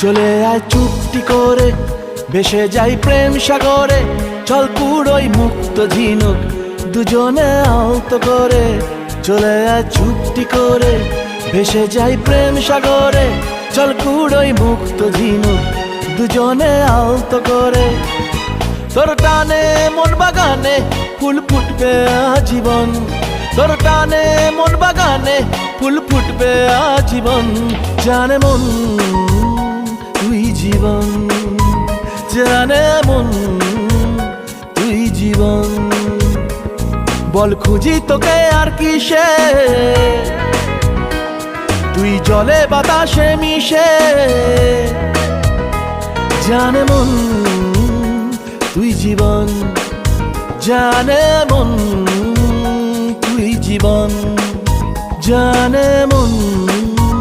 চলে আয় চুপটি করে, ভেসে যাই প্রেম সাগরে। চল কুড়োই মুক্ত ঝিনুক, দুজনে আলতো করে। চলে আয় চুপটি করে, ভেসে যাই প্রেম সাগরে। চল কুড়োই মুক্ত ঝিনুক, দুজনে আলতো করে। তোর টানে মন বাগানে ফুল ফুটবে আজীবন। তোর টানে মন বাগানে ফুল ফুটবে আজীবন। জানে মন তুই জীবন, জানে মন তুই জীবন। বল খুঁজি তোকে আর কিসে, তুই জলে বাতাসে মিশে। জানে মন তুই জীবন, জানে মন তুই জীবন, জানে মন।